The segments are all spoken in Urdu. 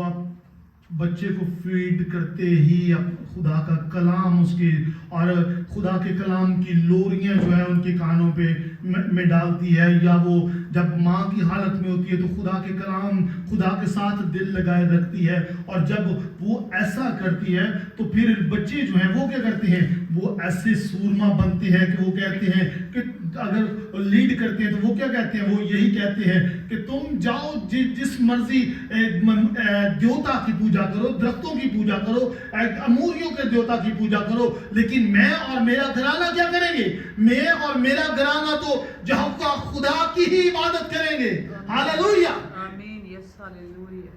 وہ آپ بچے کو فیڈ کرتے ہی خدا کا کلام اس کے اور خدا کے کلام کی لوریاں جو ہے ان کے کانوں پہ میں ڈالتی ہے، یا وہ جب ماں کی حالت میں ہوتی ہے تو خدا کے کلام خدا کے ساتھ دل لگائے رکھتی ہے، اور جب وہ ایسا کرتی ہے تو پھر بچے جو ہیں وہ کیا کرتے ہیں، وہ ایسے سورما بنتے ہیں کہ وہ کہتے ہیں کہ اگر لیڈ کرتے ہیں تو وہ کیا کہتے ہیں، وہ یہی کہتے ہیں کہ تم جاؤ جس مرضی دیوتا کی پوجا کرو، درختوں کی پوجا کرو، اموریوں کے دیوتا کی پوجا کرو، لیکن میں اور میرا گھرانہ کیا کریں گے؟ میں اور میرا گھرانہ تو یہوہ خدا کی ہی عبادت کریں گے۔ ہاللویا، آمین، یس ہاللویا۔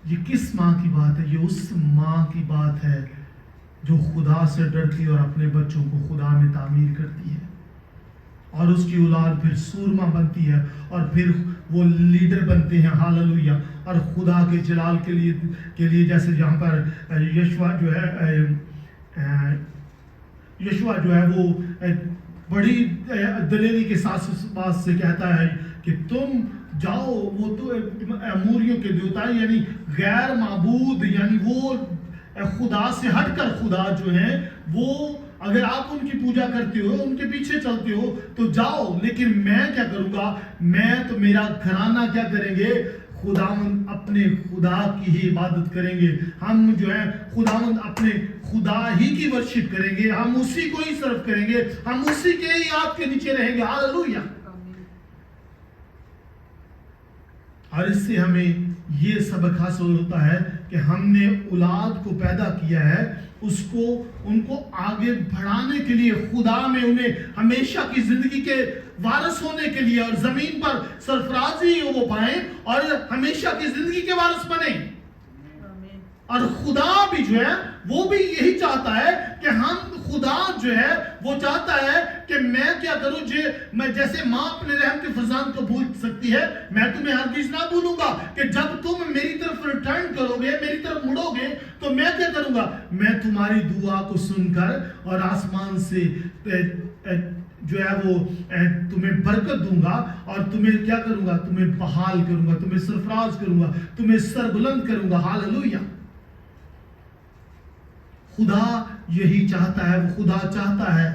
یہ کس ماں کی بات ہے؟ یہ اس ماں کی بات ہے جو خدا سے ڈرتی اور اپنے بچوں کو خدا میں تعمیر کرتی ہے، اور اس کی اولاد پھر سورما بنتی ہے اور پھر وہ لیڈر بنتے ہیں۔ ہاللویا، اور خدا کے جلال کے لیے جیسے جہاں پر یشوع جو ہے وہ بڑی دلیری کے ساتھ بات سے کہتا ہے کہ تم جاؤ، وہ تو اموریوں کے دیوتا یعنی غیر معبود، یعنی وہ خدا سے ہٹ کر خدا جو ہیں وہ اگر آپ ان کی پوجا کرتے ہو، ان کے پیچھے چلتے ہو تو جاؤ، لیکن میں کیا کروں گا؟ میں تو میرا گھرانہ کیا کریں گے؟ خداوند اپنے خدا کی ہی عبادت کریں گے۔ ہم جو ہے خداوند اپنے خدا ہی کی ورشپ کریں گے، ہم اسی کو ہی سرو کریں گے، ہم اسی کے ہی ہاتھ کے نیچے رہیں گے۔ ہاللویا۔ اور اس سے ہمیں یہ سبق حاصل ہوتا ہے کہ ہم نے اولاد کو پیدا کیا ہے ان کو آگے بڑھانے کے لیے، خدا میں انہیں ہمیشہ کی زندگی کے وارث ہونے کے لیے، اور زمین پر سرفرازی وہ پائیں اور ہمیشہ کی زندگی کے وارث بنیں۔ اور خدا بھی جو ہے وہ بھی یہی چاہتا ہے کہ خدا جو ہے وہ چاہتا ہے کہ میں کیا کروں، میں جیسے ماں اپنے رحم کے فرزند کو بھول سکتی ہے، میں تمہیں ہرگز نہ بھولوں گا کہ جب تم میری طرف ریٹرن کرو گے، میری طرف مڑو گے تو میں کیا کروں گا؟ میں تمہاری دعا کو سن کر اور آسمان سے جو ہے وہ تمہیں برکت دوں گا، اور تمہیں کیا کروں گا؟ تمہیں بحال کروں گا، تمہیں سرفراز کروں گا، تمہیں سربلند کروں گا۔ ہاللویا۔ خدا یہی چاہتا ہے، وہ خدا چاہتا ہے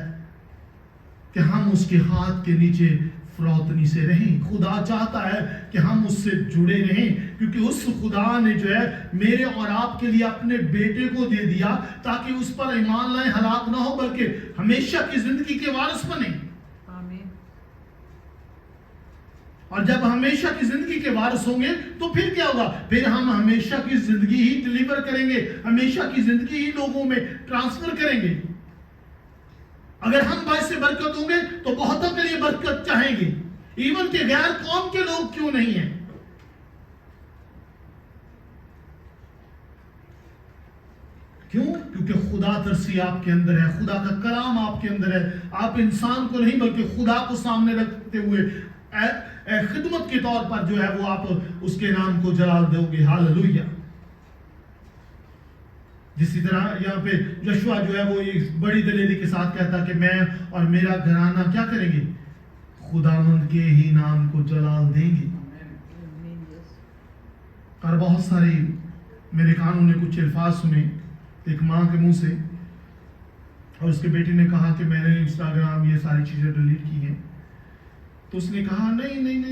کہ ہم اس کے ہاتھ کے نیچے فروتنی سے رہیں۔ خدا چاہتا ہے کہ ہم اس سے جڑے رہیں، کیونکہ اس خدا نے جو ہے میرے اور آپ کے لیے اپنے بیٹے کو دے دیا تاکہ اس پر ایمان لائیں، ہلاک نہ ہو بلکہ ہمیشہ کی زندگی کے وارث بنیں۔ اور جب ہمیشہ کی زندگی کے وارث ہوں گے تو پھر کیا ہوگا؟ پھر ہم ہمیشہ کی زندگی ہی ڈیلیور کریں گے، ہمیشہ کی زندگی ہی لوگوں میں ٹرانسفر کریں گے۔ اگر ہم باعث برکت ہوں گے تو بہتوں کے لیے برکت چاہیں گے، ایون کہ غیر قوم کے لوگ کیوں نہیں ہیں۔ کیوں؟ کیونکہ خدا ترسی آپ کے اندر ہے، خدا کا کلام آپ کے اندر ہے۔ آپ انسان کو نہیں بلکہ خدا کو سامنے رکھتے ہوئے خدمت کے طور پر جو ہے وہ آپ اس کے نام کو جلال دو گے۔ ہاللویا۔ جسی طرح یہاں پہ یشوع جو ہے وہ ایک بڑی دلیری کے ساتھ کہتا کہ میں اور میرا گھرانہ کیا کریں گے؟ خداوند کے ہی نام کو جلال دیں گے۔ اور بہت ساری میرے کانوں نے کچھ الفاظ سنے ایک ماں کے منہ سے، اور اس کے بیٹی نے کہا کہ میں نے انسٹاگرام یہ ساری چیزیں ڈیلیٹ کی ہیں، تو اس نے کہا نہیں نہیں نہیں